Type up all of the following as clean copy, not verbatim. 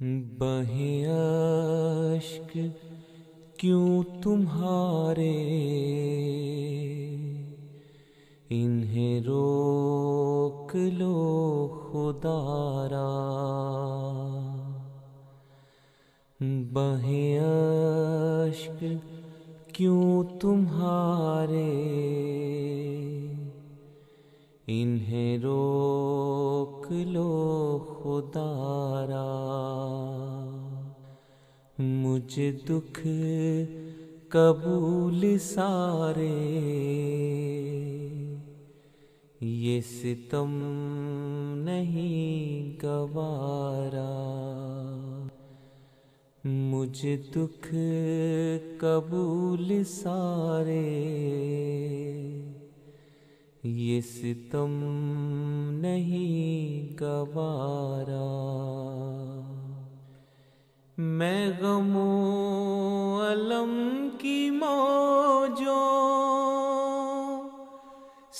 بہیں اشک کیوں تمہارے، انہیں روک لو خدا را۔ بہیں اشک کیوں تمہارے، انہیں روک لو خدا را۔ مجھے دکھ قبول سارے، یہ ستم نہیں گوارا۔ مجھے دکھ قبول سارے، یہ ستم نہیں گوارا۔ میں غم و الم کی موجوں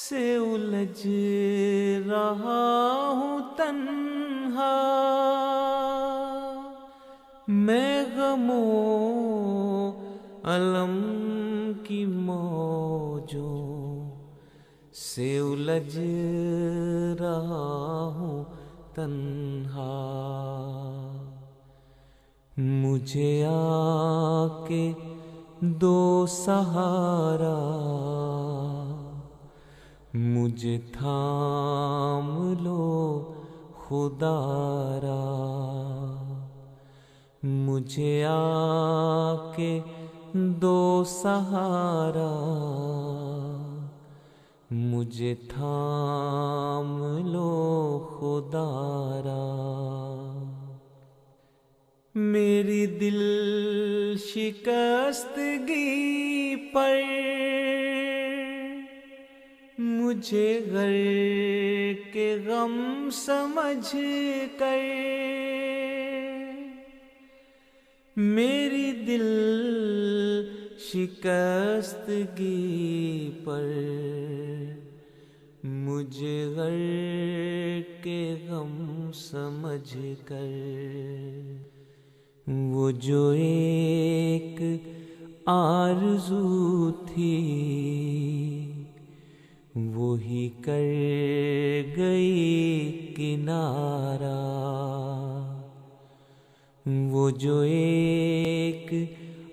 سے الجھ رہا ہوں تنہا۔ میں غم و الم کی موجوں سے الجھ رہا ہوں تنہا۔ مجھے آ کے دو سہارا، مجھے تھام لو خدا را۔ مجھے آ کے دو سہارا، مجھے تھام لو خدا را۔ میری دل شکستگی پر مجھے غر کے غم سمجھ کر، میری دل شکستگی پر مجھے غر کے غم سمجھ کر، وہ جو ایک آرزو تھی وہی کر گئی کنارہ۔ وہ جو ایک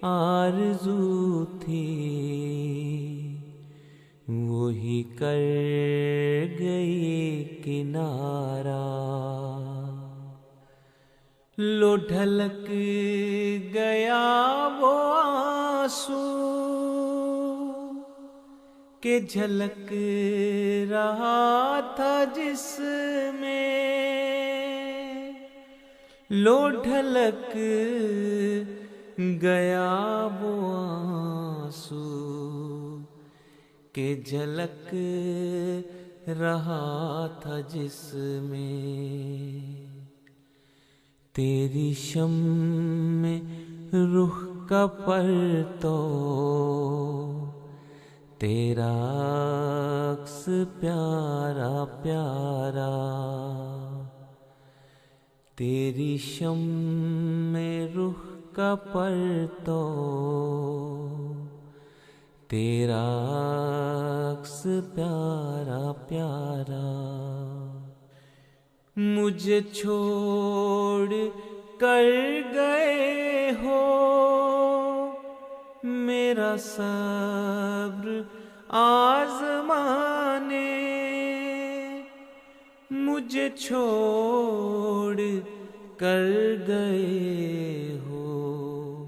آرزو تھی وہی کر گئی کنارہ۔ لو ڈھلک گیا وہ آنسو کہ جھلک رہا تھا جس میں۔ لو ڈھلک گیا وہ آنسو کہ جھلک رہا تھا جس میں۔ تیری شمع رخ کا پرتو، تیرا عکس پیارا پیارا۔ تیری شمع رخ کا پرتو، تیرا عکس پیارا پیارا۔ مجھے چھوڑ کر گئے ہو، میرا صبر آزمانے۔ مجھے چھوڑ کر گئے ہو،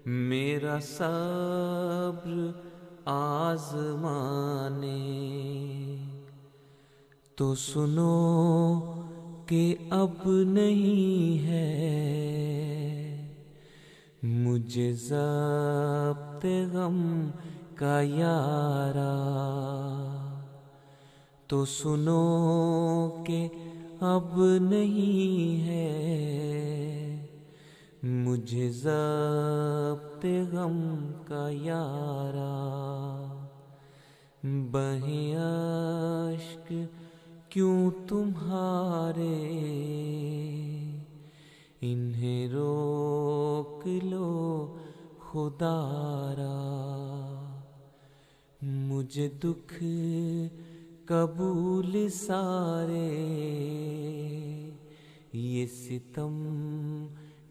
میرا صبر آزمانے۔ تو سنو کہ اب نہیں ہے مجھے ضبط غم کا یارا۔ تو سنو کہ اب نہیں ہے مجھے ضبط غم کا یارا۔ بہیں اشک کیوں تمہارے، انہیں روک لو خدارا، مجھے دکھ قبول سارے، یہ ستم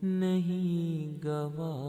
نہیں گوارا۔